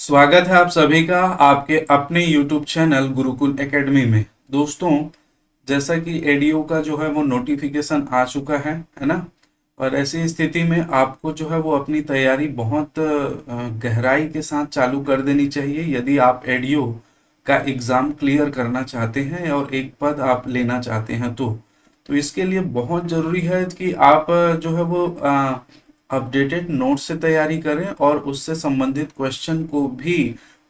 स्वागत है आप सभी का आपके अपने YouTube चैनल गुरुकुल एकेडमी में। दोस्तों, जैसा कि एडीओ का जो है वो नोटिफिकेशन आ चुका है ना। और ऐसी स्थिति में आपको जो है वो अपनी तैयारी बहुत गहराई के साथ चालू कर देनी चाहिए यदि आप एडीओ का एग्ज़ाम क्लियर करना चाहते हैं और एक पद आप लेना चाहते हैं तो इसके लिए बहुत ज़रूरी है कि आप जो है वो अपडेटेड नोट से तैयारी करें और उससे संबंधित क्वेश्चन को भी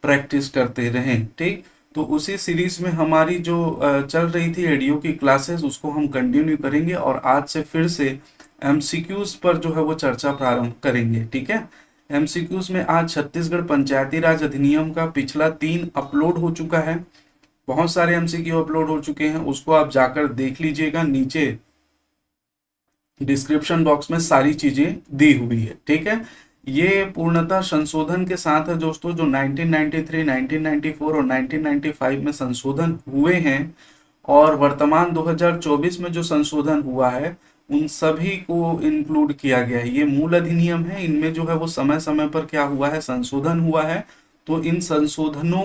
प्रैक्टिस करते रहें। ठीक, तो उसी सीरीज में हमारी जो चल रही थी एडीओ की क्लासेस उसको हम कंटिन्यू करेंगे और आज से फिर से एमसीक्यूज पर जो है वो चर्चा प्रारंभ करेंगे। ठीक है, एमसीक्यूज में आज छत्तीसगढ़ पंचायती राज अधिनियम का पिछला 3 अपलोड हो चुका है। बहुत सारे एमसीक्यू अपलोड हो चुके हैं, उसको आप जाकर देख लीजिएगा। नीचे डिस्क्रिप्शन बॉक्स में सारी चीजें दी हुई है। ठीक है, ये पूर्णतः संशोधन के साथ है दोस्तों, जो 1993, 1994 और 1995 में संशोधन हुए हैं और वर्तमान 2024 में जो संशोधन हुआ है उन सभी को इंक्लूड किया गया है। ये मूल अधिनियम है, इनमें जो है वो समय समय पर क्या हुआ है, संशोधन हुआ है। तो इन संशोधनों,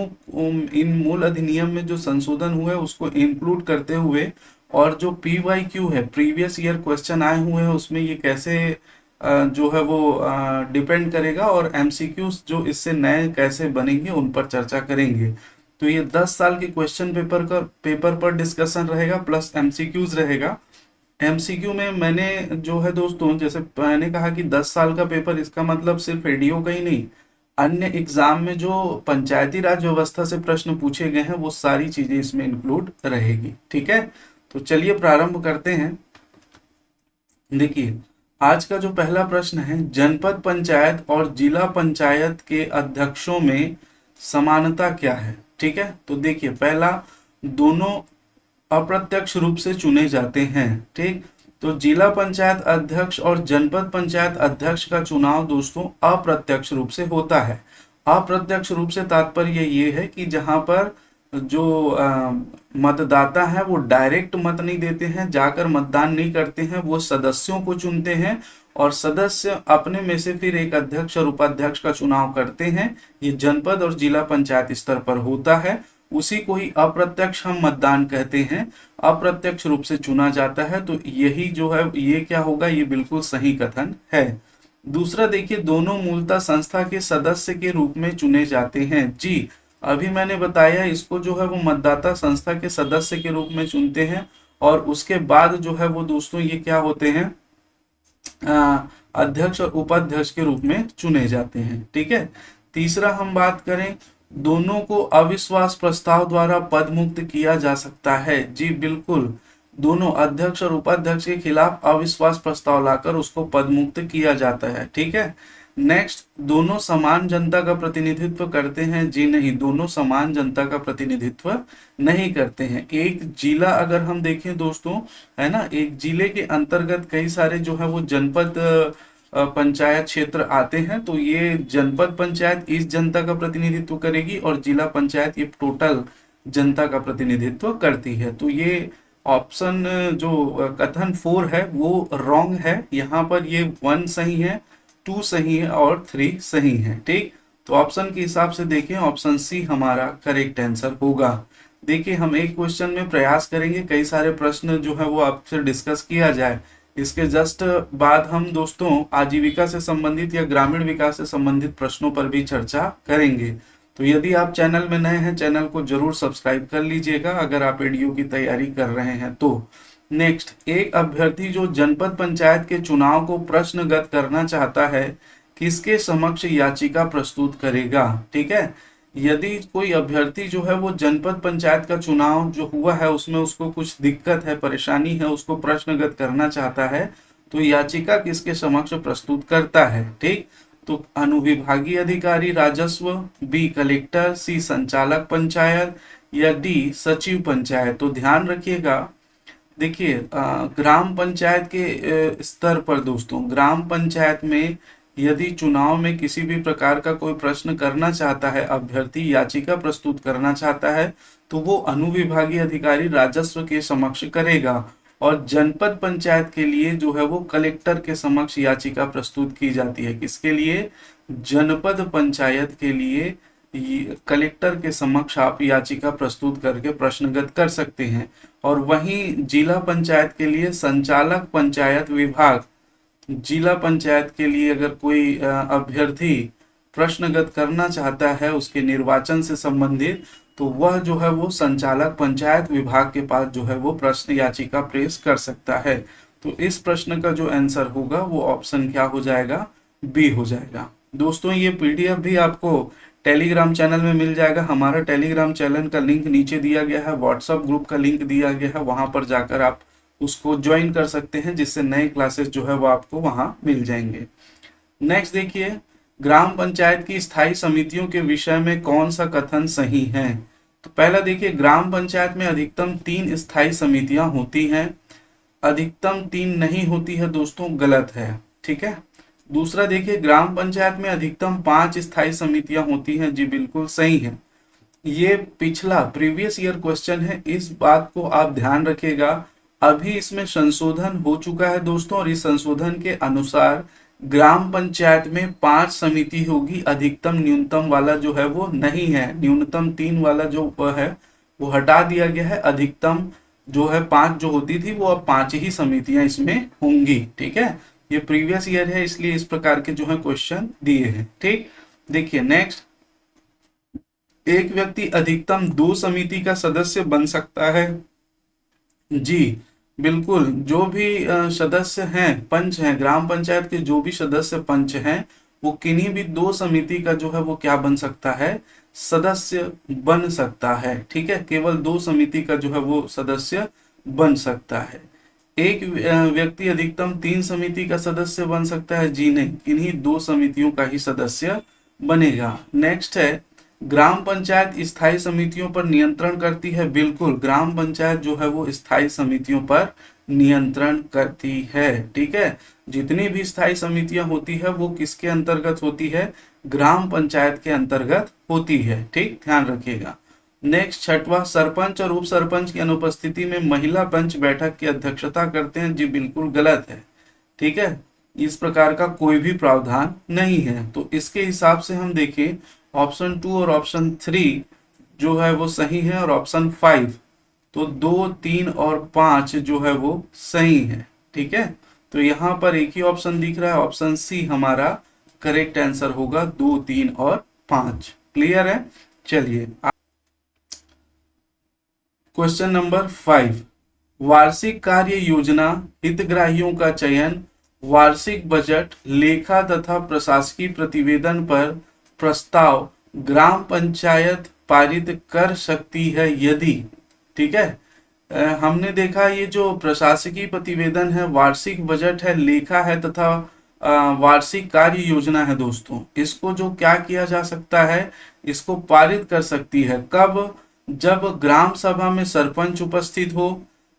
इन मूल अधिनियम में जो संशोधन हुए उसको इंक्लूड करते हुए और जो PYQ है, प्रीवियस ईयर क्वेश्चन आए हुए हैं, उसमें ये कैसे जो है वो डिपेंड करेगा और एमसीक्यूज जो इससे नए कैसे बनेंगे उन पर चर्चा करेंगे। तो ये 10 साल के क्वेश्चन पेपर पर डिस्कशन रहेगा प्लस एमसीक्यूज रहेगा। एमसीक्यू में मैंने जो है दोस्तों, जैसे मैंने कहा कि 10 साल का पेपर, इसका मतलब सिर्फ एडीओ का ही नहीं, अन्य एग्जाम में जो पंचायती राज व्यवस्था से प्रश्न पूछे गए हैं वो सारी चीजें इसमें इंक्लूड रहेगी। ठीक है, तो चलिए प्रारंभ करते हैं। देखिए, आज का जो पहला प्रश्न है, जनपद पंचायत और जिला पंचायत के अध्यक्षों में समानता क्या है। ठीक है, तो देखिए, पहला, दोनों अप्रत्यक्ष रूप से चुने जाते हैं। ठीक, तो जिला पंचायत अध्यक्ष और जनपद पंचायत अध्यक्ष का चुनाव दोस्तों अप्रत्यक्ष रूप से होता है। अप्रत्यक्ष रूप से तात्पर्य ये है कि जहां पर जो मतदाता है वो डायरेक्ट मत नहीं देते हैं, जाकर मतदान नहीं करते हैं, वो सदस्यों को चुनते हैं और सदस्य अपने में से फिर एक अध्यक्ष और उपाध्यक्ष का चुनाव करते हैं। ये जनपद और जिला पंचायत स्तर पर होता है, उसी को ही अप्रत्यक्ष हम मतदान कहते हैं। अप्रत्यक्ष रूप से चुना जाता है, तो यही जो है ये क्या होगा, ये बिल्कुल सही कथन है। दूसरा देखिए, दोनों मूलतः संस्था के सदस्य के रूप में चुने जाते हैं। जी, अभी मैंने बताया, इसको जो है वो मतदाता संस्था के सदस्य के रूप में चुनते हैं और उसके बाद जो है वो दोस्तों ये क्या होते हैं, अध्यक्ष और उपाध्यक्ष के रूप में चुने जाते हैं। ठीक है, तीसरा हम बात करें, दोनों को अविश्वास प्रस्ताव द्वारा पद मुक्त किया जा सकता है। जी बिल्कुल, दोनों अध्यक्ष और उपाध्यक्ष के खिलाफ अविश्वास प्रस्ताव लाकर उसको पद मुक्त किया जाता है। ठीक है, नेक्स्ट, दोनों समान जनता का प्रतिनिधित्व करते हैं। जी नहीं, दोनों समान जनता का प्रतिनिधित्व नहीं करते हैं। एक जिला अगर हम देखें दोस्तों, है ना, एक जिले के अंतर्गत कई सारे जो है वो जनपद पंचायत क्षेत्र आते हैं, तो ये जनपद पंचायत इस जनता का प्रतिनिधित्व करेगी और जिला पंचायत ये टोटल जनता का प्रतिनिधित्व करती है। तो ये ऑप्शन जो कथन 4 है वो रॉन्ग है। यहाँ पर ये 1 सही है, 2 सही है और 3 सही है। ठीक, तो ऑप्शन के हिसाब से देखें, ऑप्शन सी हमारा करेक्ट आंसर होगा। देखिए, हम एक क्वेश्चन में प्रयास करेंगे कई सारे प्रश्न जो है वो आपसे डिस्कस किया जाए। इसके जस्ट बाद हम दोस्तों आजीविका से संबंधित या ग्रामीण विकास से संबंधित प्रश्नों पर भी चर्चा करेंगे। तो यदि आप चैनल में नए हैं, चैनल को जरूर सब्सक्राइब कर लीजिएगा अगर आप एडीओ की तैयारी कर रहे हैं तो। नेक्स्ट, एक अभ्यर्थी जो जनपद पंचायत के चुनाव को प्रश्नगत करना चाहता है, किसके समक्ष याचिका प्रस्तुत करेगा। ठीक है, यदि कोई अभ्यर्थी जो है वो जनपद पंचायत का चुनाव जो हुआ है उसमें उसको कुछ दिक्कत है, परेशानी है, उसको प्रश्नगत करना चाहता है, तो याचिका किसके समक्ष प्रस्तुत करता है। ठीक, तो अनुविभागीय अधिकारी राजस्व, बी कलेक्टर, सी संचालक पंचायत या डी सचिव पंचायत। तो ध्यान रखिएगा, देखिए, ग्राम पंचायत के स्तर पर दोस्तों, ग्राम पंचायत में यदि चुनाव में किसी भी प्रकार का कोई प्रश्न करना चाहता है, अभ्यर्थी याचिका प्रस्तुत करना चाहता है, तो वो अनुविभागीय अधिकारी राजस्व के समक्ष करेगा और जनपद पंचायत के लिए जो है वो कलेक्टर के समक्ष याचिका प्रस्तुत की जाती है। किसके लिए, जनपद पंचायत के लिए कलेक्टर के समक्ष आप याचिका प्रस्तुत करके प्रश्नगत कर सकते हैं। और वहीं जिला पंचायत के लिए संचालक पंचायत विभाग, जिला पंचायत के लिए अगर कोई अभ्यर्थी प्रश्नगत करना चाहता है उसके निर्वाचन से संबंधित, तो वह जो है वो संचालक पंचायत विभाग के पास जो है वो प्रश्न याचिका पेश कर सकता है। तो इस प्रश्न का जो आंसर होगा वो ऑप्शन क्या हो जाएगा, बी हो जाएगा। दोस्तों ये पीडीएफ भी आपको टेलीग्राम चैनल में मिल जाएगा। हमारा टेलीग्राम चैनल का लिंक नीचे दिया गया है, व्हाट्सएप ग्रुप का लिंक दिया गया है, वहां पर जाकर आप उसको ज्वाइन कर सकते हैं, जिससे नए क्लासेस जो है वो आपको वहां मिल जाएंगे। नेक्स्ट देखिए, ग्राम पंचायत की स्थायी समितियों के विषय में कौन सा कथन सही है। तो पहला देखिए, ग्राम पंचायत में अधिकतम 3 स्थायी समितियां होती हैं। अधिकतम 3 नहीं होती है दोस्तों, गलत है। ठीक है। दूसरा देखिए, ग्राम पंचायत में अधिकतम 5 स्थायी समितियां होती हैं। जी बिल्कुल सही है। ये पिछला प्रीवियस ईयर क्वेश्चन है, इस बात को आप ध्यान रखिएगा। अभी इसमें संशोधन हो चुका है दोस्तों, और इस संशोधन के अनुसार ग्राम पंचायत में 5 समिति होगी। अधिकतम न्यूनतम वाला जो है वो नहीं है, न्यूनतम 3 वाला जो है वो हटा दिया गया है। अधिकतम जो है 5 जो होती थी वो अब 5 ही समितियां इसमें होंगी। ठीक है, ये प्रीवियस ईयर है इसलिए इस प्रकार के जो है क्वेश्चन दिए हैं। ठीक, देखिए नेक्स्ट, एक व्यक्ति अधिकतम 2 समिति का सदस्य बन सकता है। जी बिल्कुल, जो भी सदस्य हैं, पंच हैं, ग्राम पंचायत के जो भी सदस्य पंच हैं, वो किन्हीं भी 2 समिति का जो है वो क्या बन सकता है, सदस्य बन सकता है। ठीक है, केवल 2 समिति का जो है वो सदस्य बन सकता है। एक व्यक्ति अधिकतम 3 समिति का सदस्य बन सकता है। जी नहीं, किन्हीं 2 समितियों का ही सदस्य बनेगा। नेक्स्ट है, ग्राम पंचायत स्थायी समितियों पर नियंत्रण करती है। बिल्कुल, ग्राम पंचायत जो है वो स्थायी समितियों पर नियंत्रण करती है। ठीक है, जितनी भी स्थायी समितियां होती है वो किसके अंतर्गत होती है, ग्राम पंचायत के अंतर्गत होती है। ठीक, ध्यान रखिएगा। नेक्स्ट छठवां, सरपंच और उप सरपंच की अनुपस्थिति में महिला पंच बैठक की अध्यक्षता करते हैं। जी बिल्कुल गलत है। ठीक है, इस प्रकार का कोई भी प्रावधान नहीं है। तो इसके हिसाब से हम देखें, ऑप्शन 2 और ऑप्शन 3 जो है वो सही है, और ऑप्शन 5 तो 2, 3 और 5 जो है वो सही है। ठीक है, तो यहाँ पर एक ही ऑप्शन दिख रहा है, ऑप्शन सी हमारा करेक्ट आंसर होगा, 2, 3 और 5। क्लियर है। चलिए क्वेश्चन नंबर 5, वार्षिक कार्य योजना, हितग्राहियों का चयन, वार्षिक बजट, लेखा तथा प्रशासकीय प्रतिवेदन पर प्रस्ताव ग्राम पंचायत पारित कर सकती है यदि। ठीक है, हमने देखा ये जो प्रशासकीय प्रतिवेदन है, वार्षिक बजट है, लेखा है तथा वार्षिक कार्य योजना है दोस्तों, इसको जो क्या किया जा सकता है, इसको पारित कर सकती है। कब? जब ग्राम सभा में सरपंच उपस्थित हो,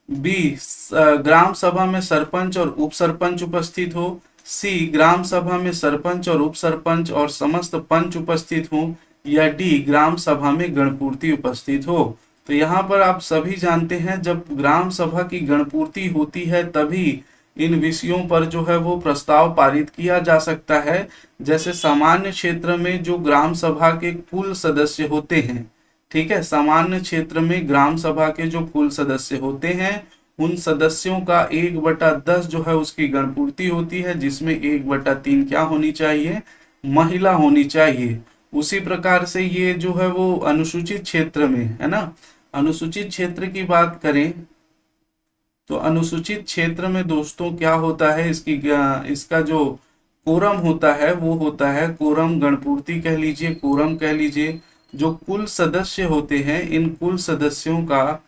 बी ग्राम सभा में सरपंच और उप सरपंच उपस्थित हो, सी ग्राम सभा में सरपंच और उप सरपंच और समस्त पंच उपस्थित हो, या डी ग्राम सभा में गणपूर्ति उपस्थित हो। तो यहाँ पर आप सभी जानते हैं, जब ग्राम सभा की गणपूर्ति होती है तभी इन विषयों पर जो है वो प्रस्ताव पारित किया जा सकता है। जैसे सामान्य क्षेत्र में जो ग्राम सभा के कुल सदस्य होते हैं, ठीक है, सामान्य क्षेत्र में ग्राम सभा के जो कुल सदस्य होते हैं, उन सदस्यों का 1/10 जो है उसकी गणपूर्ति होती है, जिसमें 1/3 क्या होनी चाहिए, महिला होनी चाहिए। उसी प्रकार से ये जो है वो अनुसूचित क्षेत्र में है ना, अनुसूचित क्षेत्र की बात करें तो अनुसूचित क्षेत्र में दोस्तों क्या होता है, इसका जो कोरम होता है वो होता है कोरम गणपूर्ति कह लीजिए, कोरम कह लीजिए। जो कुल सदस्य होते हैं, इन कुल सदस्यों का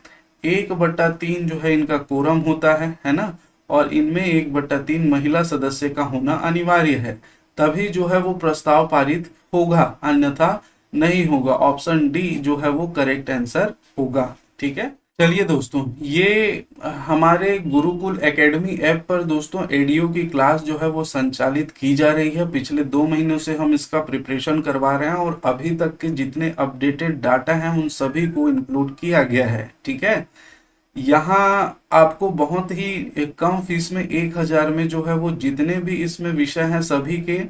1/3 जो है इनका कोरम होता है ना, और इनमें 1/3 महिला सदस्य का होना अनिवार्य है, तभी जो है वो प्रस्ताव पारित होगा, अन्यथा नहीं होगा। ऑप्शन डी जो है वो करेक्ट आंसर होगा। ठीक है, चलिए दोस्तों, ये हमारे गुरुकुल एकेडमी ऐप पर दोस्तों एडीओ की क्लास जो है वो संचालित की जा रही है। पिछले 2 महीनों से हम इसका प्रिपरेशन करवा रहे हैं, और अभी तक के जितने अपडेटेड डाटा हैं उन सभी को इंक्लूड किया गया है। ठीक है, यहाँ आपको बहुत ही कम फीस में 1000 में जो है वो जितने भी इसमें विषय हैं सभी के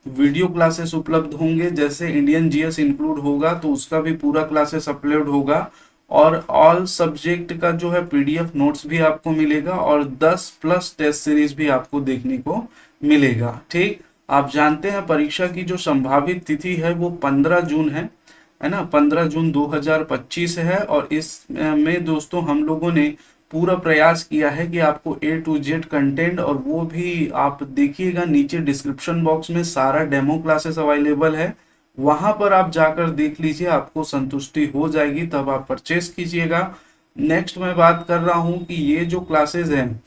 वीडियो क्लासेस उपलब्ध होंगे, जैसे इंडियन जीएस इंक्लूड होगा तो उसका भी पूरा क्लासेस अपलोड होगा, और ऑल सब्जेक्ट का जो है पीडीएफ नोट्स भी आपको मिलेगा, और 10 प्लस टेस्ट सीरीज भी आपको देखने को मिलेगा। ठीक, आप जानते हैं परीक्षा की जो संभावित तिथि है वो 15 जून है ना, 15 जून 2025 है। और इस में दोस्तों हम लोगों ने पूरा प्रयास किया है कि आपको ए टू जेड कंटेंट, और वो भी आप देखिएगा नीचे डिस्क्रिप्शन बॉक्स में सारा डेमो क्लासेस अवेलेबल है, वहां पर आप जाकर देख लीजिए, आपको संतुष्टि हो जाएगी तब आप परचेस कीजिएगा। नेक्स्ट मैं बात कर रहा हूं कि ये जो क्लासेस हैं,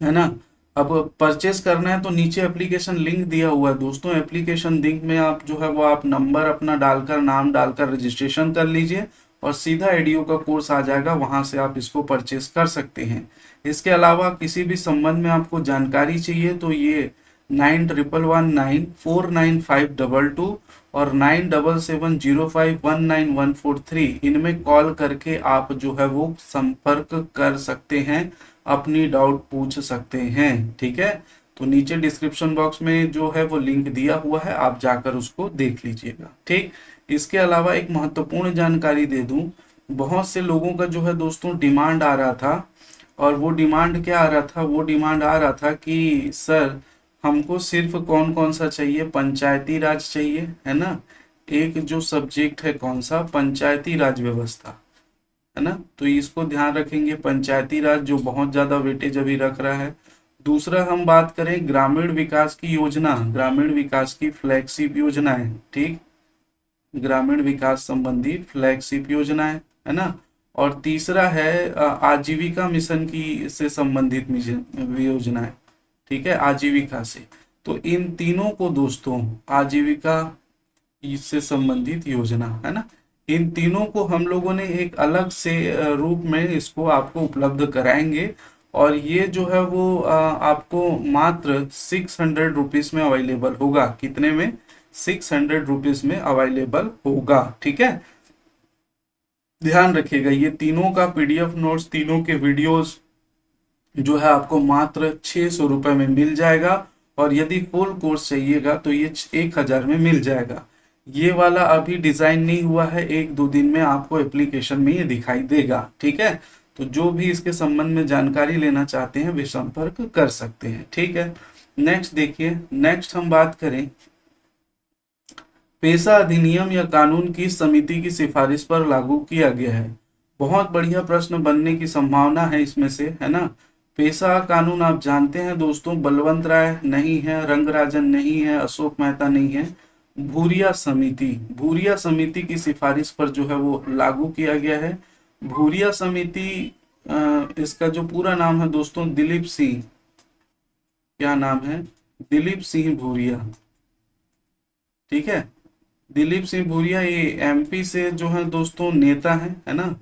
है ना, अब परचेस करना है तो नीचे एप्लीकेशन लिंक दिया हुआ है दोस्तों, एप्लीकेशन लिंक में आप जो है वो आप नंबर अपना डालकर, नाम डालकर रजिस्ट्रेशन कर लीजिए, और सीधा एडीओ का कोर्स आ जाएगा, वहां से आप इसको परचेस कर सकते हैं। इसके अलावा किसी भी संबंध में आपको जानकारी चाहिए तो ये 9119495222 और 9770519143 इनमें कॉल करके आप जो है वो संपर्क कर सकते हैं, अपनी डाउट पूछ सकते हैं। ठीक है, तो नीचे डिस्क्रिप्शन बॉक्स में जो है वो लिंक दिया हुआ है, आप जाकर उसको देख लीजिएगा। ठीक, इसके अलावा एक महत्वपूर्ण जानकारी दे दूं, बहुत से लोगों का जो है दोस्तों डिमांड आ रहा था, और वो डिमांड क्या आ रहा था, वो डिमांड आ रहा था कि सर हमको सिर्फ कौन कौन सा चाहिए, पंचायती राज चाहिए, है ना, एक जो सब्जेक्ट है कौन सा, पंचायती राज व्यवस्था, है ना, तो इसको ध्यान रखेंगे, पंचायती राज जो बहुत ज्यादा वेटेज अभी रख रहा है। दूसरा हम बात करें ग्रामीण विकास की योजना, ग्रामीण विकास की फ्लैगशिप योजना है। ठीक, ग्रामीण विकास संबंधी फ्लैगशिप योजना है ना। और तीसरा है आजीविका मिशन की से संबंधित योजना है। ठीक है, आजीविका से, तो इन तीनों को दोस्तों, आजीविका से संबंधित योजना, है ना, इन तीनों को हम लोगों ने एक अलग से रूप में इसको आपको उपलब्ध कराएंगे, और ये जो है वो आपको मात्र 600 रुपीज में अवेलेबल होगा। कितने में? 600 रुपीज में अवेलेबल होगा। ठीक है, ध्यान रखिएगा, ये तीनों का पीडीएफ नोट्स, तीनों के वीडियोस जो है आपको मात्र 600 रुपए में मिल जाएगा, और यदि फुल कोर्स चाहिएगा तो ये 1000 में मिल जाएगा। ये वाला अभी डिजाइन नहीं हुआ है, 1-2 दिन में आपको एप्लीकेशन में ये दिखाई देगा। ठीक है, तो जो भी इसके संबंध में जानकारी लेना चाहते हैं वे संपर्क कर सकते हैं। ठीक है, नेक्स्ट देखिए, नेक्स्ट हम बात करें पेशा अधिनियम या कानून किस समिति की सिफारिश पर लागू किया गया है। बहुत बढ़िया प्रश्न बनने की संभावना है इसमें से, है ना। पेशा कानून आप जानते हैं दोस्तों, बलवंत राय नहीं है, रंगराजन नहीं है, अशोक मेहता नहीं है, भूरिया समिति, भूरिया समिति की सिफारिश पर जो है वो लागू किया गया है। भूरिया समिति, इसका जो पूरा नाम है दोस्तों दिलीप सिंह, क्या नाम है, दिलीप सिंह भूरिया। ठीक है, दिलीप सिंह भूरिया ये एमपी से जो है दोस्तों नेता है ना,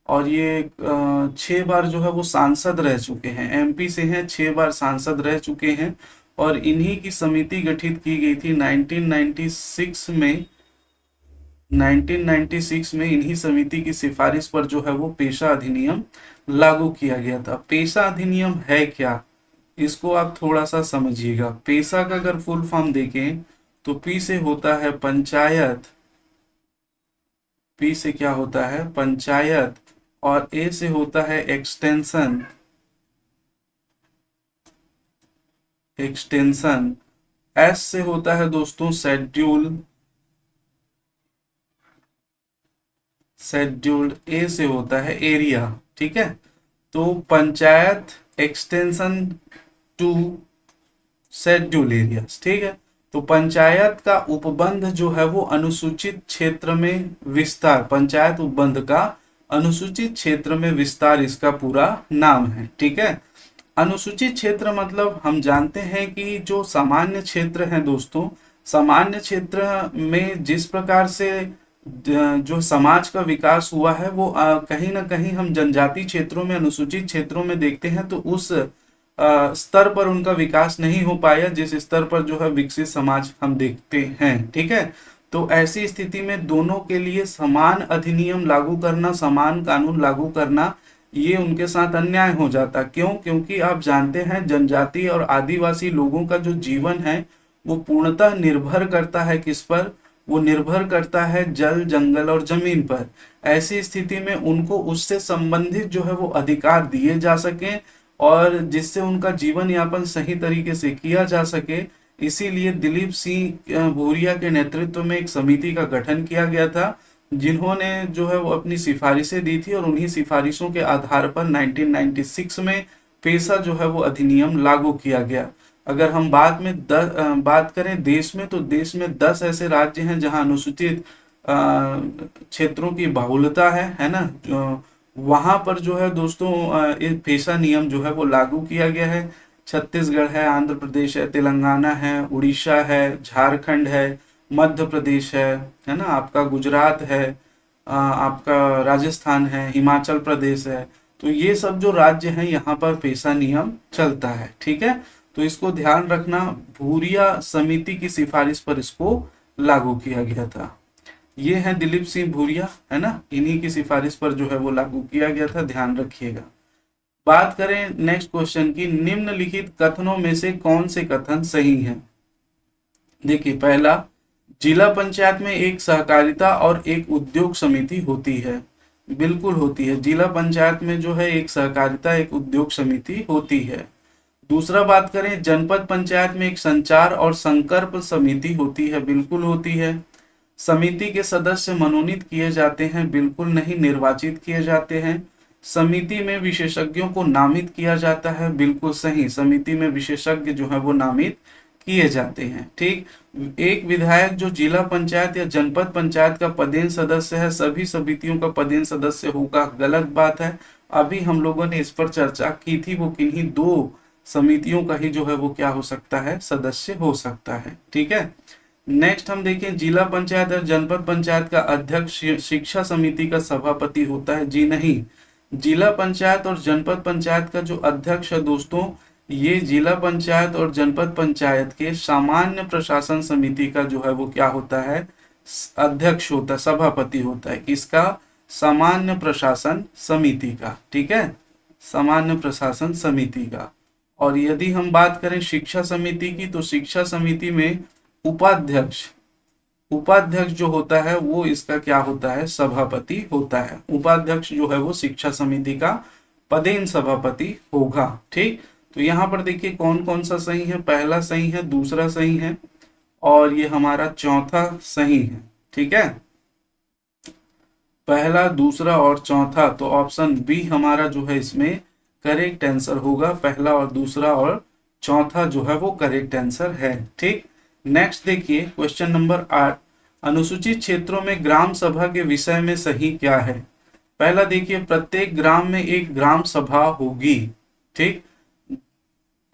और ये 6 बार जो है वो सांसद रह चुके हैं, एमपी से हैं, 6 बार सांसद रह चुके हैं, और इन्हीं की समिति गठित की गई थी 1996 में। 1996 में इन्हीं समिति की सिफारिश पर जो है वो पेशा अधिनियम लागू किया गया था। पेशा अधिनियम है क्या, इसको आप थोड़ा सा समझिएगा। पेशा का अगर फुल फॉर्म देखें तो पी से होता है पंचायत, पी से क्या होता है, पंचायत, और ए से होता है एक्सटेंशन, एक्सटेंशन, एस से होता है दोस्तों शेड्यूल, शेड्यूल्ड, ए से होता है एरिया। ठीक है, तो panchayat, extension two, schedule areas. ठीक है, तो पंचायत का उपबंध जो है वो अनुसूचित क्षेत्र में विस्तार, पंचायत उपबंध का अनुसूचित क्षेत्र में विस्तार इसका पूरा नाम है। ठीक है, अनुसूचित क्षेत्र मतलब हम जानते हैं कि जो सामान्य क्षेत्र है दोस्तों, सामान्य क्षेत्र में जिस प्रकार से जो समाज का विकास हुआ है वो कहीं ना कहीं हम जनजाति क्षेत्रों में, अनुसूचित क्षेत्रों में देखते हैं, तो उस स्तर पर उनका विकास नहीं हो पाया जिस स्तर पर जो है विकसित समाज हम देखते हैं। ठीक है, तो ऐसी स्थिति में दोनों के लिए समान अधिनियम लागू करना, समान कानून लागू करना, ये उनके साथ अन्याय हो जाता। क्यों? क्योंकि आप जानते हैं जनजाति और आदिवासी लोगों का जो जीवन है वो पूर्णतः निर्भर करता है किस पर? वो निर्भर करता है जल, जंगल और जमीन पर। ऐसी स्थिति में उनको उससे संबंधित जो है वो अधिकार दिए जा सकें और जिससे उनका जीवन यापन सही तरीके से किया जा सके, इसीलिए दिलीप सिंह भूरिया के नेतृत्व में एक समिति का गठन किया गया था, जिन्होंने जो है वो अपनी सिफारिशें दी थी और उन्हीं सिफारिशों के आधार पर 1996 में पेशा जो है वो अधिनियम लागू किया गया। अगर हम बात करें देश में, तो देश में 10 ऐसे राज्य हैं जहां अनुसूचित क्षेत्रों की बहुलता है ना, वहां पर जो है दोस्तों ये पेशा नियम जो है वो लागू किया गया है। छत्तीसगढ़ है, आंध्र प्रदेश है, तेलंगाना है, उड़ीसा है, झारखंड है, मध्य प्रदेश है ना, आपका गुजरात है, आपका राजस्थान है, हिमाचल प्रदेश है। तो ये सब जो राज्य हैं यहाँ पर पेशा नियम चलता है, ठीक है। तो इसको ध्यान रखना, भूरिया समिति की सिफारिश पर इसको लागू किया गया था। ये है दिलीप सिंह भूरिया, है ना, इन्हीं की सिफारिश पर जो है वो लागू किया गया था, ध्यान रखिएगा। बात करें नेक्स्ट क्वेश्चन की, निम्नलिखित कथनों में से कौन से कथन सही हैं? देखिए, पहला, जिला पंचायत में एक सहकारिता और एक उद्योग समिति होती है। बिल्कुल होती है, जिला पंचायत में जो है एक सहकारिता, एक उद्योग समिति होती है। दूसरा बात करें, जनपद पंचायत में एक संचार और संकल्प समिति होती है। बिल्कुल होती है। समिति के सदस्य मनोनीत किए जाते हैं। बिल्कुल नहीं, निर्वाचित किए जाते हैं। समिति में विशेषज्ञों को नामित किया जाता है। बिल्कुल सही, समिति में विशेषज्ञ जो है वो नामित किए जाते हैं, ठीक। एक विधायक जो जिला पंचायत या जनपद पंचायत का पदेन सदस्य है, सभी समितियों का पदेन सदस्य होगा, गलत बात है। अभी हम लोगों ने इस पर चर्चा की थी, वो किन्हीं 2 समितियों का ही जो है वो क्या हो सकता है, सदस्य हो सकता है, ठीक है। नेक्स्ट हम देखें, जिला पंचायत और जनपद पंचायत का अध्यक्ष शिक्षा समिति का सभापति होता है। जी नहीं, जिला पंचायत और जनपद पंचायत का जो अध्यक्ष है दोस्तों, ये जिला पंचायत और जनपद पंचायत के सामान्य प्रशासन समिति का जो है वो क्या होता है, अध्यक्ष होता है, सभापति होता है। किसका? सामान्य प्रशासन समिति का, ठीक है, सामान्य प्रशासन समिति का। और यदि हम बात करें शिक्षा समिति की, तो शिक्षा समिति में उपाध्यक्ष जो होता है वो इसका क्या होता है, सभापति होता है। उपाध्यक्ष जो है वो शिक्षा समिति का पदेन सभापति होगा, ठीक। तो यहाँ पर देखिए कौन कौन सा सही है, पहला सही है, दूसरा सही है और ये हमारा चौथा सही है, ठीक है। पहला, दूसरा और चौथा, तो ऑप्शन बी हमारा जो है इसमें करेक्ट आंसर होगा। पहला और दूसरा और चौथा जो है वो करेक्ट आंसर है, ठीक। नेक्स्ट देखिए क्वेश्चन नंबर 8, अनुसूचित क्षेत्रों में ग्राम सभा के विषय में सही क्या है? पहला देखिए, प्रत्येक ग्राम में एक ग्राम सभा होगी, ठीक,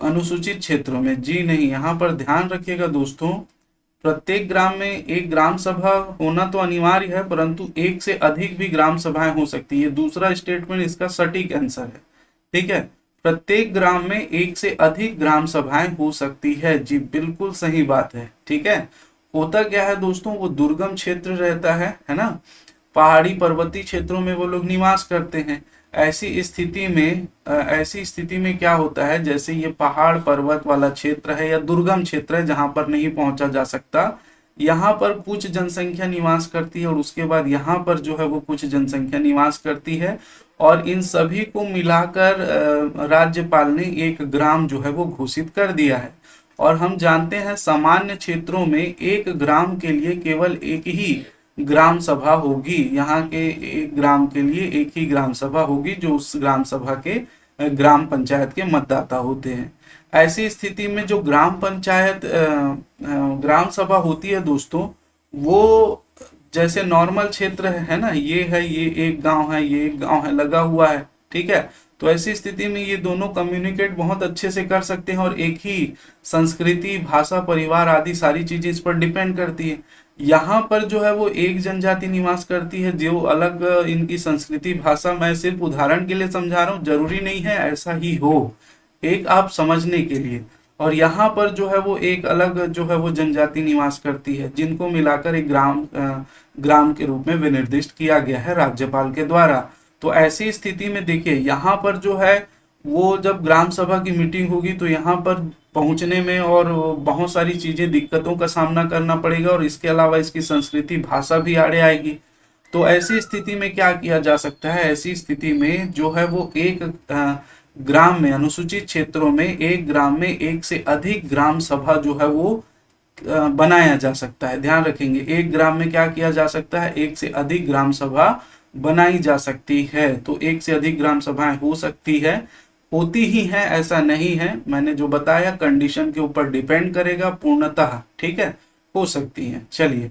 अनुसूचित क्षेत्रों में। जी नहीं, यहाँ पर ध्यान रखिएगा दोस्तों, प्रत्येक ग्राम में एक ग्राम सभा होना तो अनिवार्य है, परंतु एक से अधिक भी ग्राम सभाएं हो सकती है। दूसरा स्टेटमेंट इसका सटीक आंसर है, ठीक है। प्रत्येक ग्राम में एक से अधिक ग्राम सभाएं हो सकती है। जी बिल्कुल सही बात है, ठीक है। होता क्या है दोस्तों, वो दुर्गम क्षेत्र रहता है ना, पहाड़ी पर्वतीय क्षेत्रों में वो लोग निवास करते हैं। ऐसी स्थिति में क्या होता है, जैसे ये पहाड़ पर्वत वाला क्षेत्र है या दुर्गम क्षेत्र है जहां पर नहीं पहुंचा जा सकता, यहाँ पर कुछ जनसंख्या निवास करती है और उसके बाद यहाँ पर जो है वो कुछ जनसंख्या निवास करती है और इन सभी को मिलाकर राज्यपाल ने एक ग्राम जो है वो घोषित कर दिया है। और हम जानते हैं सामान्य क्षेत्रों में एक ग्राम के लिए केवल एक ही ग्राम सभा होगी। यहाँ के एक ग्राम के लिए एक ही ग्राम सभा होगी, जो उस ग्राम सभा के ग्राम पंचायत के मतदाता होते हैं। ऐसी स्थिति में जो ग्राम सभा होती है दोस्तों, वो जैसे नॉर्मल क्षेत्र है ना, ये एक गांव है, ये एक गांव है, लगा हुआ है, ठीक है। तो ऐसी स्थिति में ये दोनों कम्युनिकेट बहुत अच्छे से कर सकते हैं और एक ही संस्कृति, भाषा, परिवार आदि सारी चीजें इस पर डिपेंड करती है। यहाँ पर जो है वो एक जनजाति निवास करती है जो अलग इनकी संस्कृति, भाषा, मैं सिर्फ उदाहरण के लिए समझा रहा हूँ, जरूरी नहीं है ऐसा ही हो, एक आप समझने के लिए। और यहाँ पर जो है वो एक अलग जो है वो जनजाति निवास करती है, जिनको मिलाकर एक ग्राम के रूप में विनिर्दिष्ट किया गया है राज्यपाल के द्वारा। तो ऐसी स्थिति में देखिए यहाँ पर जो है वो जब ग्राम सभा की मीटिंग होगी तो यहाँ पर पहुंचने में और बहुत सारी चीजें दिक्कतों का सामना करना पड़ेगा, और इसके अलावा इसकी संस्कृति भाषा भी आड़े आएगी। तो ऐसी स्थिति में क्या किया जा सकता है, ऐसी स्थिति में जो है वो एक ग्राम में, अनुसूचित क्षेत्रों में एक ग्राम में एक से अधिक ग्राम सभा जो है वो बनाया जा सकता है। ध्यान रखेंगे, एक ग्राम में क्या किया जा सकता है, एक से अधिक ग्राम सभा बनाई जा सकती है। तो एक से अधिक ग्राम सभाएं हो सकती है, होती ही है ऐसा नहीं है, मैंने जो बताया कंडीशन के ऊपर डिपेंड करेगा पूर्णतः, ठीक है, हो सकती है। चलिए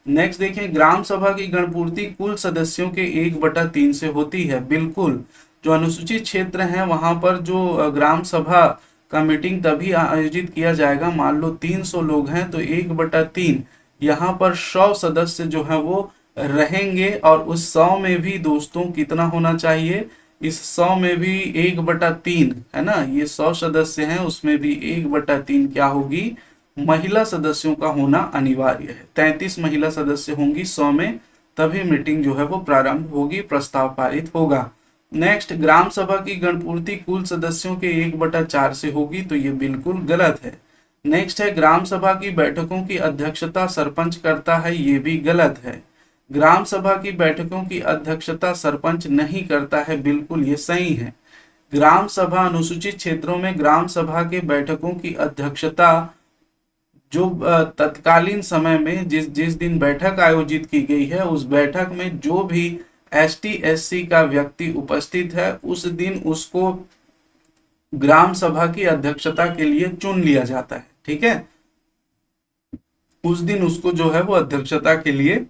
नेक्स्ट देखें, ग्राम सभा की गणपूर्ति कुल सदस्यों के 1/3 से होती है। बिल्कुल, जो अनुसूचित क्षेत्र है वहां पर जो ग्राम सभा का मीटिंग तभी आयोजित किया जाएगा, मान लो 300 लोग हैं तो 1/3 यहाँ पर 100 सदस्य जो है वो रहेंगे, और उस 100 में भी दोस्तों कितना होना चाहिए, इस 100 में भी 1/3 है ना, ये 100 सदस्य हैं उसमें भी 1/3 क्या होगी, महिला सदस्यों का होना अनिवार्य है। 33 महिला सदस्य होंगी 100 में, तभी मीटिंग जो है वो प्रारंभ होगी, प्रस्ताव पारित होगा। नेक्स्ट, ग्राम सभा की गणपूर्ति कुल सदस्यों के 1/4 से होगी, तो ये बिल्कुल गलत है। नेक्स्ट है, ग्राम सभा की बैठकों की अध्यक्षता सरपंच करता है, ये भी गलत है। ग्राम सभा की बैठकों की अध्यक्षता सरपंच नहीं करता है, बिल्कुल ये सही है। ग्राम सभा अनुसूचित क्षेत्रों में ग्राम सभा के बैठकों की अध्यक्षता जो तत्कालीन समय में जिस जिस दिन बैठक आयोजित की गई है उस बैठक में जो भी एसटी एससी का व्यक्ति उपस्थित है उस दिन उसको ग्राम सभा की अध्यक्षता के लिए चुन लिया जाता है, ठीक है, उस दिन उसको जो है वो अध्यक्षता के लिए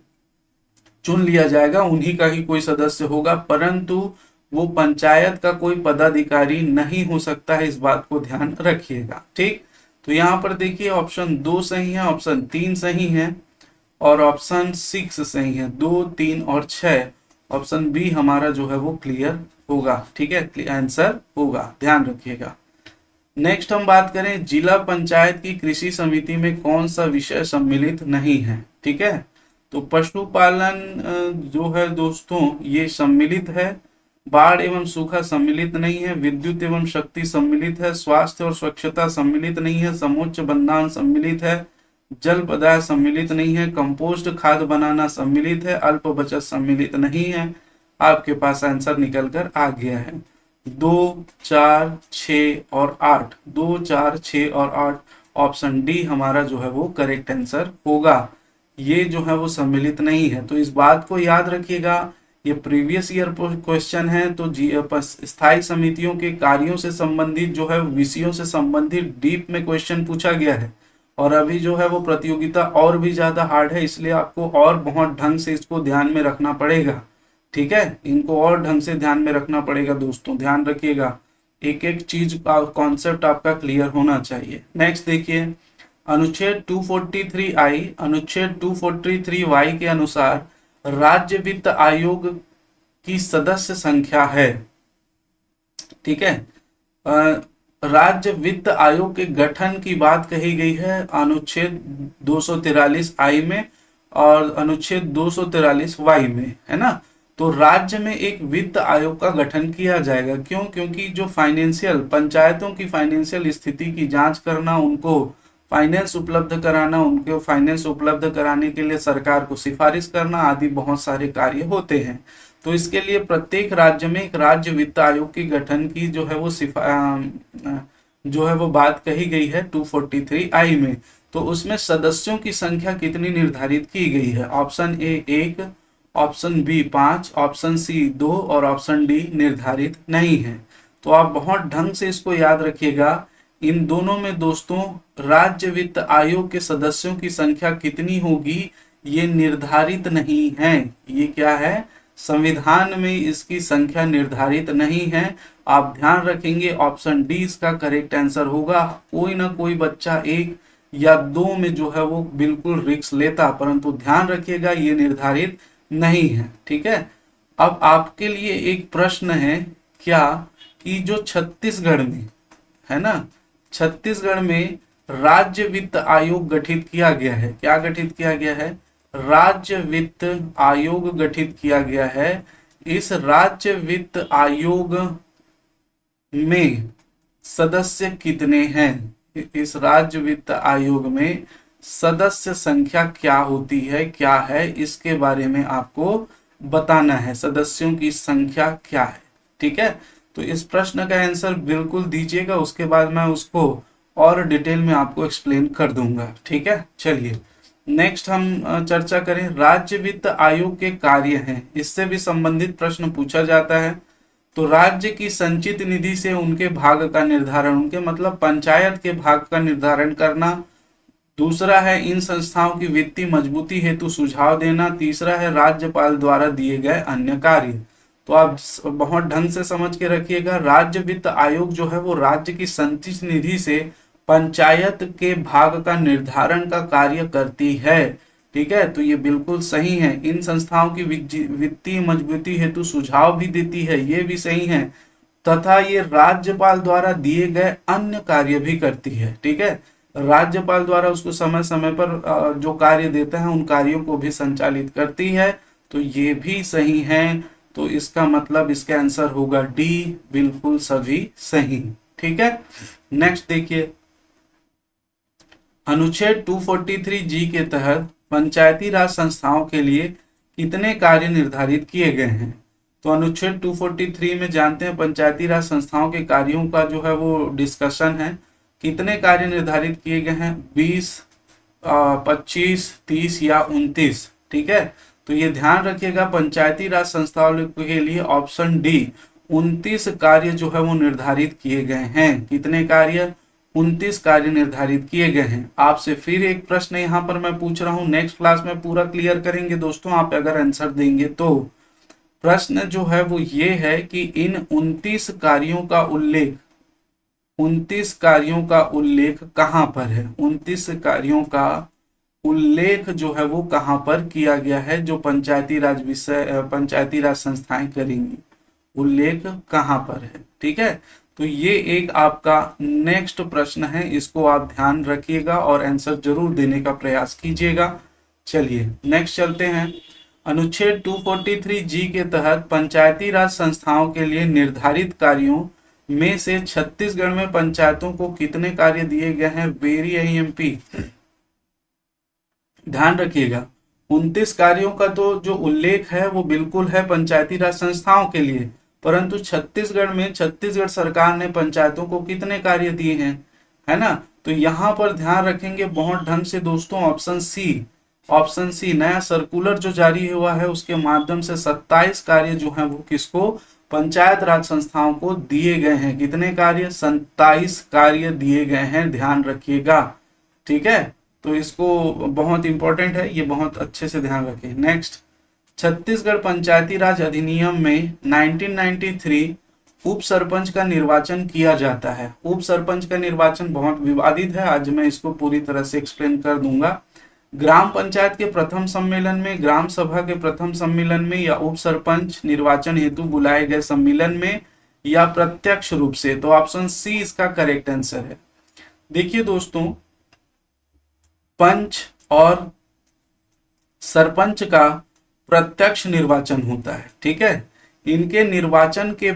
चुन लिया जाएगा, उन्हीं का ही कोई सदस्य होगा, परंतु वो पंचायत का कोई पदाधिकारी नहीं हो सकता है, इस बात को ध्यान रखिएगा, ठीक। तो यहाँ पर देखिए ऑप्शन 2 सही है, ऑप्शन 3 सही है, और ऑप्शन 6 सही है। 2, 3 और 6 ऑप्शन बी हमारा जो है वो क्लियर होगा, ठीक है, आंसर होगा, ध्यान रखिएगा। नेक्स्ट हम बात करें, जिला पंचायत की कृषि समिति में कौन सा विषय सम्मिलित नहीं है, ठीक है। तो पशुपालन जो है दोस्तों ये सम्मिलित है, बाढ़ एवं सूखा सम्मिलित नहीं है, विद्युत एवं शक्ति सम्मिलित है, स्वास्थ्य और स्वच्छता सम्मिलित नहीं है, समोच्च बंधान सम्मिलित है, जल पदार्थ सम्मिलित नहीं है, कंपोस्ट खाद बनाना सम्मिलित है, अल्प बचत सम्मिलित नहीं है। आपके पास आंसर निकल कर आ गया है 2, 4, 6 और 8, 2, 4, 6 और 8, ऑप्शन डी हमारा जो है वो करेक्ट आंसर होगा। ये जो है वो सम्मिलित नहीं है, तो इस बात को याद रखिएगा, ये प्रीवियस ईयर क्वेश्चन है। तो स्थायी समितियों के कार्यों से संबंधित जो है विषयों से संबंधित डीप में क्वेश्चन पूछा गया है, और अभी जो है वो प्रतियोगिता और भी ज्यादा हार्ड है, इसलिए आपको और बहुत ढंग से इसको ध्यान में रखना पड़ेगा, ठीक है, इनको और ढंग से ध्यान में रखना पड़ेगा दोस्तों, ध्यान रखिएगा, एक एक चीज का कॉन्सेप्ट आपका क्लियर होना चाहिए। नेक्स्ट देखिए, अनुच्छेद 243I अनुच्छेद 243Y के अनुसार राज्य वित्त आयोग की सदस्य संख्या है, ठीक है। राज्य वित्त आयोग के गठन की बात कही गई है अनुच्छेद 243I में और अनुच्छेद 243Y में, है ना। तो राज्य में एक वित्त आयोग का गठन किया जाएगा, क्यों, क्योंकि जो फाइनेंशियल पंचायतों की फाइनेंशियल स्थिति की जांच करना, उनको फाइनेंस उपलब्ध कराना, उनके फाइनेंस उपलब्ध कराने के लिए सरकार को सिफारिश करना आदि बहुत सारे कार्य होते हैं। तो इसके लिए प्रत्येक राज्य में एक राज्य वित्त आयोग के गठन की जो है वो बात कही गई है 243I में। तो उसमें सदस्यों की संख्या कितनी निर्धारित की गई है, option A 1, option B 5, option C 2 और ऑप्शन डी निर्धारित नहीं है। तो आप बहुत ढंग से इसको याद रखिएगा, इन दोनों में दोस्तों राज्य वित्त आयोग के सदस्यों की संख्या कितनी होगी ये निर्धारित नहीं है। ये क्या है, संविधान में इसकी संख्या निर्धारित नहीं है। आप ध्यान रखेंगे ऑप्शन डी इसका करेक्ट आंसर होगा। कोई ना कोई बच्चा 1 या 2 में जो है वो बिल्कुल रिस्क लेता, परंतु ध्यान रखिएगा ये निर्धारित नहीं है, ठीक है। अब आपके लिए एक प्रश्न है क्या कि जो छत्तीसगढ़ में है ना, छत्तीसगढ़ में राज्य वित्त आयोग गठित किया गया है, क्या गठित किया गया है, राज्य वित्त आयोग गठित किया गया है। इस राज्य वित्त आयोग में सदस्य कितने हैं? इस राज्य वित्त आयोग में सदस्य संख्या क्या होती है, क्या है, इसके बारे में आपको बताना है। सदस्यों की संख्या क्या है, ठीक है। तो इस प्रश्न का आंसर बिल्कुल दीजिएगा, उसके बाद मैं उसको और डिटेल में आपको एक्सप्लेन कर दूंगा, ठीक है। चलिए नेक्स्ट हम चर्चा करें। राज्य वित्त आयोग के कार्य हैं, इससे भी संबंधित प्रश्न पूछा जाता है। तो राज्य की संचित निधि से उनके भाग का निर्धारण, उनके मतलब पंचायत के भाग का निर्धारण करना। दूसरा है इन संस्थाओं की वित्तीय मजबूती हेतु सुझाव देना। तीसरा है राज्यपाल द्वारा दिए गए अन्य कार्य। तो आप बहुत ढंग से समझ के रखिएगा, राज्य वित्त आयोग जो है वो राज्य की संचित निधि से पंचायत के भाग का निर्धारण का कार्य करती है, ठीक है। तो ये बिल्कुल सही है। इन संस्थाओं की वित्तीय मजबूती हेतु सुझाव भी देती है, ये भी सही है। तथा ये राज्यपाल द्वारा दिए गए अन्य कार्य भी करती है, ठीक है। राज्यपाल द्वारा उसको समय समय पर जो कार्य देते हैं उन कार्यों को भी संचालित करती है, तो ये भी सही है। तो इसका मतलब इसका आंसर होगा डी, बिल्कुल सभी सही, ठीक है। नेक्स्ट देखिए, अनुच्छेद 243 जी के तहत पंचायती राज संस्थाओं के लिए कितने कार्य निर्धारित किए गए हैं? तो अनुच्छेद 243 में जानते हैं पंचायती राज संस्थाओं के कार्यों का जो है वो डिस्कशन है। कितने कार्य निर्धारित किए गए हैं? 20, 25, 30 या 29, ठीक है। तो ये ध्यान रखिएगा, पंचायती राज संस्थाओं के लिए ऑप्शन डी 29 कार्य जो है वो निर्धारित किए गए हैं। कितने कार्य? 29 कार्य निर्धारित किए गए हैं। आपसे फिर एक प्रश्न यहाँ पर मैं पूछ रहा हूँ, नेक्स्ट क्लास में पूरा क्लियर करेंगे दोस्तों, आप अगर आंसर देंगे तो। प्रश्न जो है वो ये है कि इन 29 कार्यों का उल्लेख, 29 कार्यों का उल्लेख कहाँ पर है? 29 कार्यों का उल्लेख जो है वो कहाँ पर किया गया है जो पंचायती राज विषय पंचायती राज संस्थाएं करेंगी? उल्लेख कहाँ पर है, ठीक है। तो ये एक आपका नेक्स्ट प्रश्न है, इसको आप ध्यान रखिएगा और आंसर जरूर देने का प्रयास कीजिएगा। चलिए नेक्स्ट चलते हैं। अनुच्छेद 243 जी के तहत पंचायती राज संस्थाओं के लिए निर्धारित कार्यों में से छत्तीसगढ़ में पंचायतों को कितने कार्य दिए गए हैं? वेरी एमपी, ध्यान रखिएगा, 29 कार्यों का तो जो उल्लेख है वो बिल्कुल है पंचायती राज संस्थाओं के लिए, परंतु छत्तीसगढ़ में छत्तीसगढ़ सरकार ने पंचायतों को कितने कार्य दिए हैं, है ना। तो यहाँ पर ध्यान रखेंगे बहुत ढंग से दोस्तों, ऑप्शन सी नया सर्कुलर जो जारी हुआ है उसके माध्यम से 27 कार्य जो है वो किसको? पंचायत राज संस्थाओं को दिए गए हैं। कितने कार्य? 27 कार्य दिए गए हैं, ध्यान रखिएगा, ठीक है। तो इसको बहुत इंपॉर्टेंट है, ये बहुत अच्छे से ध्यान रखें। नेक्स्ट, छत्तीसगढ़ पंचायती राज अधिनियम में 1993 उप सरपंच का निर्वाचन किया जाता है। उप सरपंच का निर्वाचन बहुत विवादित है, आज मैं इसको पूरी तरह से एक्सप्लेन कर दूंगा। ग्राम पंचायत के प्रथम सम्मेलन में, ग्राम सभा के प्रथम सम्मेलन में, या उप सरपंच निर्वाचन हेतु बुलाए गए सम्मेलन में, या प्रत्यक्ष रूप से? तो ऑप्शन सी इसका करेक्ट आंसर है। देखिए दोस्तों, पंच और सरपंच का प्रत्यक्ष निर्वाचन होता है, ठीक है। इनके निर्वाचन के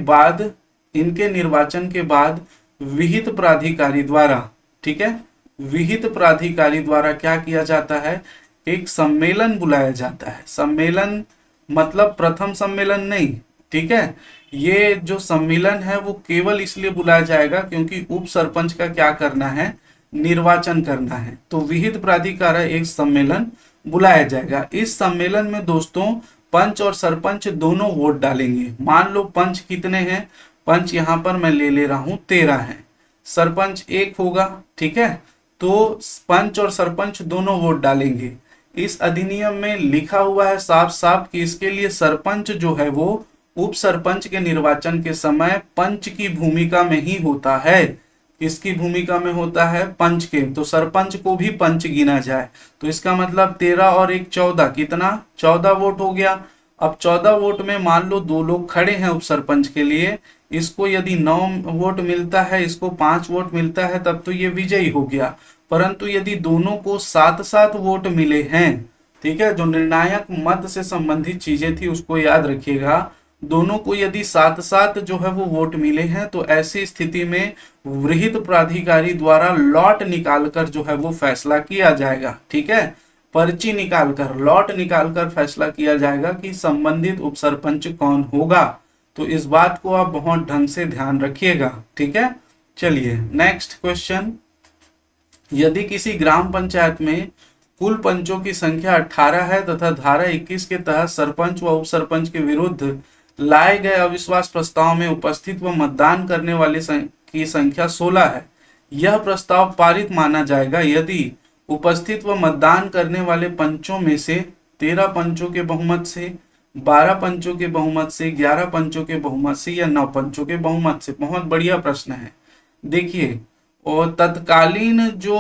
बाद विहित प्राधिकारी द्वारा, ठीक है, विहित प्राधिकारी द्वारा क्या किया जाता है? एक सम्मेलन बुलाया जाता है। सम्मेलन मतलब प्रथम सम्मेलन नहीं, ठीक है। ये जो सम्मेलन है वो केवल इसलिए बुलाया जाएगा क्योंकि उप सरपंच का क्या करना है? निर्वाचन करना है। तो विहित प्राधिकार एक सम्मेलन बुलाया जाएगा। इस सम्मेलन में दोस्तों पंच और सरपंच दोनों वोट डालेंगे। मान लो पंच कितने हैं? पंच यहाँ पर मैं ले रहा हूं 13 है, सरपंच 1 होगा, ठीक है। तो पंच और सरपंच दोनों वोट डालेंगे। इस अधिनियम में लिखा हुआ है साफ साफ कि इसके लिए सरपंच जो है वो उप सरपंच के निर्वाचन के समय पंच की भूमिका में ही होता है। किसकी भूमिका में होता है? पंच के। तो सरपंच को भी पंच गिना जाए। तो इसका मतलब 13 और 1 14, कितना? 14 वोट हो गया। अब 14 वोट में मान लो 2 लोग खड़े हैं उप सरपंच के लिए, इसको यदि 9 वोट मिलता है, इसको 5 वोट मिलता है, तब तो ये विजयी हो गया। परंतु यदि दोनों को 7-7 वोट मिले हैं, ठीक है, जो निर्णायक मत से संबंधित चीजें थी उसको याद रखिएगा, दोनों को यदि साथ साथ जो है वो वोट मिले हैं तो ऐसी स्थिति में विहित प्राधिकारी द्वारा लॉट निकालकर जो है वो फैसला किया जाएगा। ठीक है, पर्ची निकालकर, लॉट निकालकर फैसला किया जाएगा कि संबंधित उपसरपंच कौन होगा। तो इस बात को आप बहुत ढंग से ध्यान रखिएगा। ठीक है, चलिए नेक्स्ट क्वेश्चन। यदि किसी ग्राम पंचायत में कुल पंचों की संख्या 18 है तथा धारा 21 के तहत सरपंच व उप सरपंच के विरुद्ध लाए गए अविश्वास प्रस्ताव में उपस्थित व मतदान करने वाले की संख्या 16 है, यह प्रस्ताव पारित माना जाएगा यदि उपस्थित व मतदान करने वाले पंचों में से 13 पंचों के बहुमत से, 12 पंचों के बहुमत से, 11 पंचों के बहुमत से या 9 पंचों के बहुमत से। बहुत बढ़िया प्रश्न है। देखिए, और तत्कालीन जो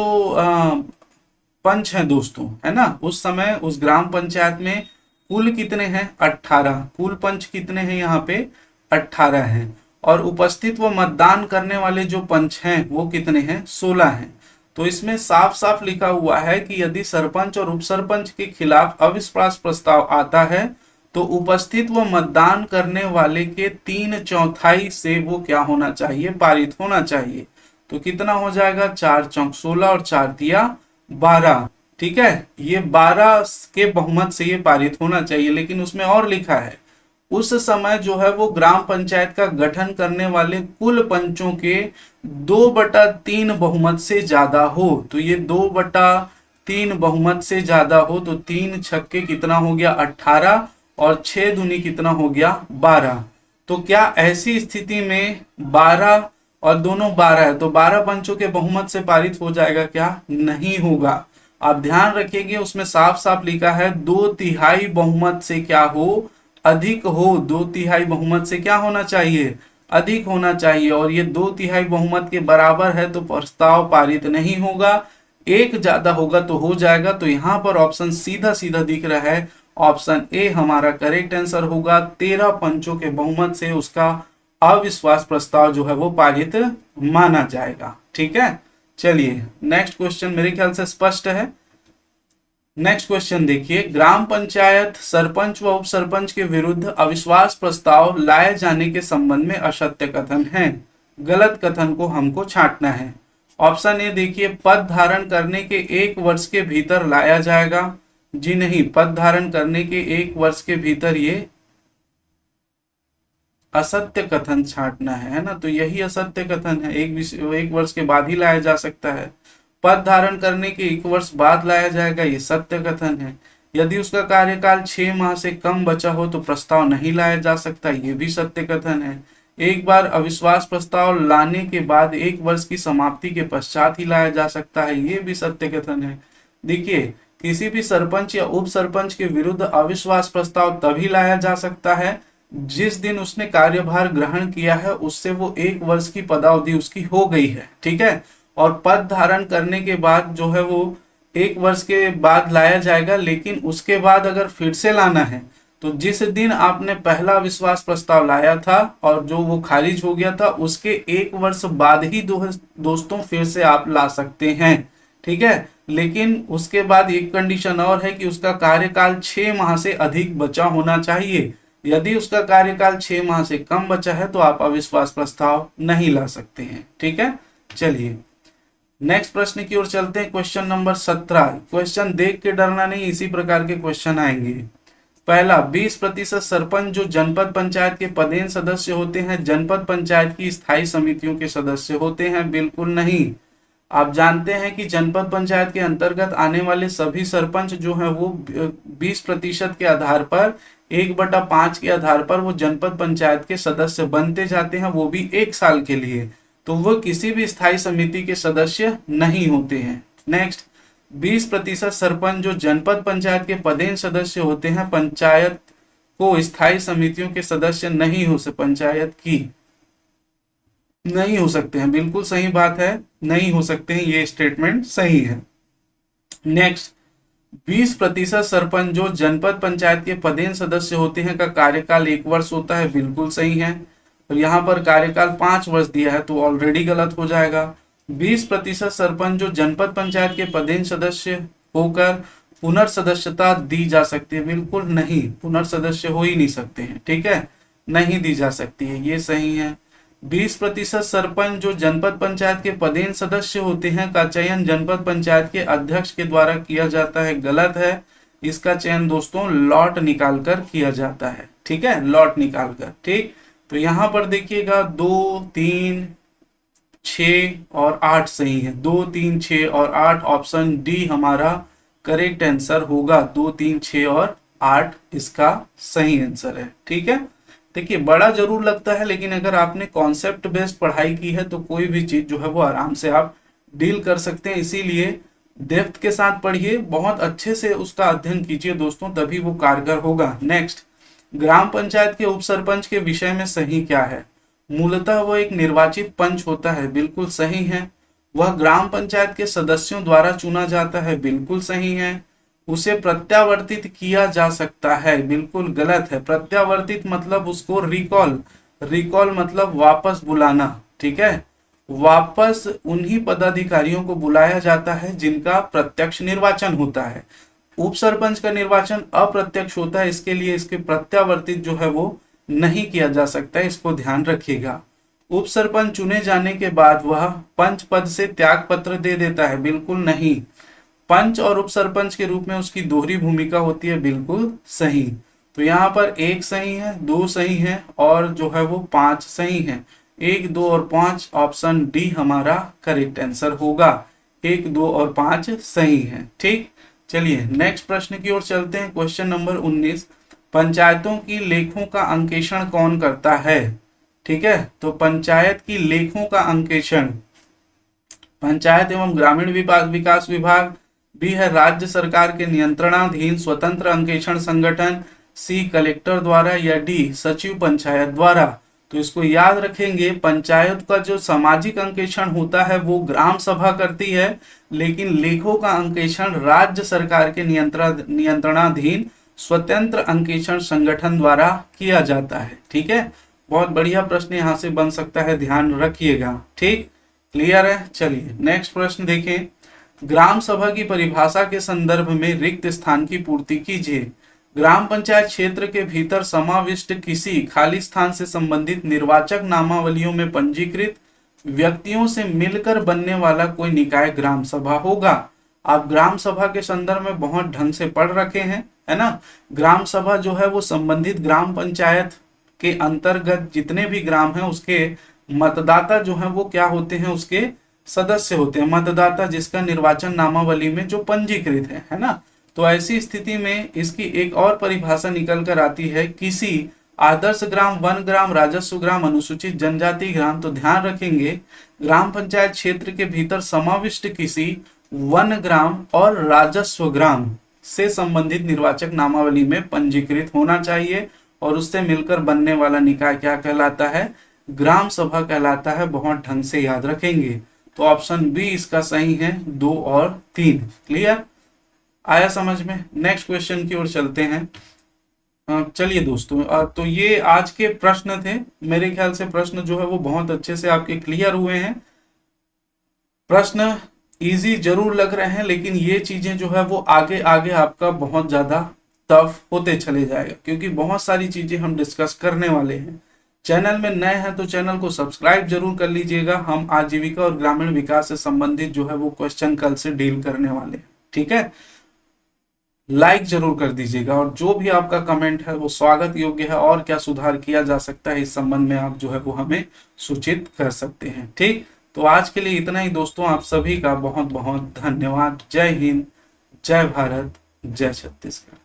पंच हैं दोस्तों, है ना, उस समय उस ग्राम पंचायत में कुल कितने हैं? 18। कुल पंच कितने हैं यहाँ पे? 18 हैं। और उपस्थित व मतदान करने वाले जो पंच हैं वो कितने हैं? 16 हैं। तो इसमें साफ साफ लिखा हुआ है कि यदि सरपंच और उपसरपंच के खिलाफ अविश्वास प्रस्ताव आता है तो उपस्थित व मतदान करने वाले के 3/4 से वो क्या होना चाहिए? पारित होना चाहिए। तो कितना हो जाएगा? 4 चौक 16 और 4 तिया 12। ठीक है, ये 12 के बहुमत से ये पारित होना चाहिए। लेकिन उसमें और लिखा है उस समय जो है वो ग्राम पंचायत का गठन करने वाले कुल पंचों के 2/3 बहुमत से ज्यादा हो। तो ये 2/3 बहुमत से ज्यादा हो तो 3 छक्के कितना हो गया? 18 और 6 दूनी कितना हो गया? 12। तो क्या ऐसी स्थिति में 12 और दोनों 12 है तो 12 पंचों के बहुमत से पारित हो जाएगा क्या? नहीं होगा। आप ध्यान रखिएगा उसमें साफ साफ लिखा है 2/3 बहुमत से क्या हो? अधिक हो। 2/3 बहुमत से क्या होना चाहिए? अधिक होना चाहिए। और ये 2/3 बहुमत के बराबर है तो प्रस्ताव पारित नहीं होगा। एक ज्यादा होगा तो हो जाएगा। तो यहाँ पर ऑप्शन सीधा सीधा दिख रहा है, ऑप्शन ए हमारा करेक्ट आंसर होगा। 13 पंचों के बहुमत से उसका अविश्वास प्रस्ताव जो है वो पारित माना जाएगा। ठीक है, चलिए नेक्स्ट क्वेश्चन मेरे ख्याल से स्पष्ट है। नेक्स्ट क्वेश्चन देखिए, ग्राम पंचायत सरपंच व उप सरपंच के विरुद्ध अविश्वास प्रस्ताव लाए जाने के संबंध में असत्य कथन है। गलत कथन को हमको छांटना है। ऑप्शन ए देखिए, पद धारण करने के 1 वर्ष के भीतर लाया जाएगा। जी नहीं, पद धारण करने के 1 वर्ष के भीतर ये असत्य कथन छांटना है ना। तो यही असत्य कथन है। 1 वर्ष के बाद ही लाया जा सकता है। पद धारण करने के 1 वर्ष बाद लाया जाएगा, ये सत्य कथन है। यदि उसका कार्यकाल 6 माह से कम बचा हो तो प्रस्ताव नहीं लाया जा सकता, ये भी सत्य कथन है। एक बार अविश्वास प्रस्ताव लाने के बाद 1 वर्ष की समाप्ति के पश्चात ही लाया जा सकता है, ये भी सत्य कथन है। देखिए, किसी भी सरपंच या उप सरपंच के विरुद्ध अविश्वास प्रस्ताव तभी लाया जा सकता है जिस दिन उसने कार्यभार ग्रहण किया है उससे वो 1 वर्ष की पदावधि उसकी हो गई है। ठीक है, और पद धारण करने के बाद जो है वो 1 वर्ष के बाद लाया जाएगा। लेकिन उसके बाद अगर फिर से लाना है तो जिस दिन आपने पहला विश्वास प्रस्ताव लाया था और जो वो खारिज हो गया था उसके 1 वर्ष बाद ही दोस्तों फिर से आप ला सकते हैं। ठीक है, लेकिन उसके बाद एक कंडीशन और है कि उसका कार्यकाल 6 माह से अधिक बचा होना चाहिए। यदि उसका कार्यकाल 6 माह से कम बचा है तो आप अविश्वास प्रस्ताव नहीं ला सकते हैं। ठीक है, चलिए नेक्स्ट प्रश्न की ओर चलते हैं। Question number 17। क्वेश्चन देख के डरना नहीं, इसी प्रकार के क्वेश्चन आएंगे। पहला, 20% सरपंच जो जनपद पंचायत के पदेन सदस्य होते हैं जनपद पंचायत की स्थायी समितियों के सदस्य होते हैं? बिल्कुल नहीं। आप जानते हैं कि जनपद पंचायत के अंतर्गत आने वाले सभी सरपंच जो हैं वो 20% के आधार पर 1/5 के आधार पर वो जनपद पंचायत के सदस्य बनते जाते हैं, वो भी 1 साल के लिए। तो वो किसी भी स्थायी समिति के सदस्य नहीं होते हैं। नेक्स्ट, 20% सरपंच जो जनपद पंचायत के पदेन सदस्य होते हैं पंचायत को स्थायी समितियों के सदस्य नहीं हो सकते, पंचायत की नहीं हो सकते हैं। बिल्कुल सही बात है, नहीं हो सकते हैं, ये स्टेटमेंट सही है। नेक्स्ट, 20% सरपंच जो जनपद पंचायत के पदेन सदस्य होते हैं का कार्यकाल 1 वर्ष होता है, बिल्कुल सही है। और यहाँ पर कार्यकाल 5 वर्ष दिया है तो ऑलरेडी गलत हो जाएगा। 20% सरपंच जो जनपद पंचायत के पदेन सदस्य होकर पुनर्सदस्यता दी जा सकती है, बिल्कुल नहीं, पुनर्सदस्य हो ही नहीं सकते हैं। ठीक है, नहीं दी जा सकती है, ये सही है। 20% सरपंच जो जनपद पंचायत के पदेन सदस्य होते हैं का चयन जनपद पंचायत के अध्यक्ष के द्वारा किया जाता है, गलत है। इसका चयन दोस्तों लॉट निकालकर किया जाता है, ठीक है, लॉट निकालकर। ठीक, तो यहां पर देखिएगा 2, 3, 6 और 8 सही है। 2, 3, 6 और 8, ऑप्शन डी हमारा करेक्ट आंसर होगा। 2, 3, 6 और 8 इसका सही आंसर है, ठीक है। देखिए बड़ा जरूर लगता है, लेकिन अगर आपने कॉन्सेप्ट बेस्ड पढ़ाई की है तो कोई भी चीज जो है वो आराम से आप डील कर सकते हैं। इसीलिए डेप्थ के साथ पढ़िए, बहुत अच्छे से उसका अध्ययन कीजिए दोस्तों, तभी वो कारगर होगा। नेक्स्ट, ग्राम पंचायत के उप सरपंच के विषय में सही क्या है? मूलतः वह एक निर्वाचित पंच होता है, बिल्कुल सही है। वह ग्राम पंचायत के सदस्यों द्वारा चुना जाता है, बिल्कुल सही है। उसे प्रत्यावर्तित किया जा सकता है, बिल्कुल गलत है। प्रत्यावर्तित मतलब उसको रिकॉल, रिकॉल मतलब वापस बुलाना, ठीक है। वापस उन्हीं पदाधिकारियों को बुलाया जाता है जिनका प्रत्यक्ष निर्वाचन होता है। उप सरपंच का निर्वाचन अप्रत्यक्ष होता है, इसके लिए इसके प्रत्यावर्तित जो है वो नहीं किया जा सकता है, इसको ध्यान रखिएगा। उप सरपंच चुने जाने के बाद वह पंच पद से त्याग पत्र दे देता है, बिल्कुल नहीं। पंच और उप सरपंच के रूप में उसकी दोहरी भूमिका होती है, बिल्कुल सही। तो यहाँ पर 1 सही है, 2 सही है और जो है वो 5 सही है। 1, 2 और 5, ऑप्शन डी हमारा करेक्ट आंसर होगा। 1, 2 और 5 सही है, ठीक। चलिए नेक्स्ट प्रश्न की ओर चलते हैं। क्वेश्चन नंबर 19, पंचायतों की लेखों का अंकेक्षण कौन करता है? ठीक है, तो पंचायत की लेखों का अंकेक्षण पंचायत एवं ग्रामीण विकास विभाग, बी है राज्य सरकार के नियंत्रणाधीन स्वतंत्र अंकेक्षण संगठन, सी कलेक्टर द्वारा, या डी सचिव पंचायत द्वारा। तो इसको याद रखेंगे, पंचायत का जो सामाजिक अंकेक्षण होता है वो ग्राम सभा करती है, लेकिन लेखों का अंकेक्षण राज्य सरकार के नियंत्रणाधीन स्वतंत्र अंकेक्षण संगठन द्वारा किया जाता है, ठीक है। बहुत बढ़िया प्रश्न यहाँ से बन सकता है, ध्यान रखिएगा, ठीक, क्लियर है। चलिए नेक्स्ट प्रश्न देखें। ग्राम सभा की परिभाषा के संदर्भ में रिक्त स्थान की पूर्ति कीजिए। ग्राम पंचायत क्षेत्र के भीतर समाविष्ट किसी खाली स्थान से संबंधित निर्वाचक नामावलियों में पंजीकृत व्यक्तियों से मिलकर बनने वाला कोई निकाय ग्राम सभा होगा। आप ग्राम सभा के संदर्भ में बहुत ढंग से पढ़ रखे हैं, है ना। ग्राम सभा जो है वो संबंधित ग्राम पंचायत के अंतर्गत जितने भी ग्राम हैं उसके मतदाता जो है वो क्या होते हैं, उसके सदस्य होते हैं। मतदाता जिसका निर्वाचन नामावली में जो पंजीकृत है ना। तो ऐसी स्थिति में इसकी एक और परिभाषा निकल कर आती है, किसी आदर्श ग्राम, वन ग्राम, राजस्व ग्राम, अनुसूचित जनजाति ग्राम। तो ध्यान रखेंगे, ग्राम पंचायत क्षेत्र के भीतर समाविष्ट किसी वन ग्राम और राजस्व ग्राम से संबंधित निर्वाचक नामावली में पंजीकृत होना चाहिए, और उससे मिलकर बनने वाला निकाय क्या कहलाता है? ग्राम सभा कहलाता है। बहुत ढंग से याद रखेंगे। तो ऑप्शन बी इसका सही है, 2 और 3। क्लियर, आया समझ में। नेक्स्ट क्वेश्चन की ओर चलते हैं। चलिए दोस्तों, तो ये आज के प्रश्न थे। मेरे ख्याल से प्रश्न जो है वो बहुत अच्छे से आपके क्लियर हुए हैं। प्रश्न इजी जरूर लग रहे हैं, लेकिन ये चीजें जो है वो आगे आगे आपका बहुत ज्यादा टफ होते चले जाएगा, क्योंकि बहुत सारी चीजें हम डिस्कस करने वाले हैं। चैनल में नए हैं तो चैनल को सब्सक्राइब जरूर कर लीजिएगा। हम आजीविका और ग्रामीण विकास से संबंधित जो है वो क्वेश्चन कल से डील करने वाले हैं, ठीक है। लाइक जरूर कर दीजिएगा, और जो भी आपका कमेंट है वो स्वागत योग्य है। और क्या सुधार किया जा सकता है इस संबंध में आप जो है वो हमें सूचित कर सकते हैं, ठीक। तो आज के लिए इतना ही दोस्तों, आप सभी का बहुत बहुत धन्यवाद। जय हिंद, जय भारत, जय छत्तीसगढ़।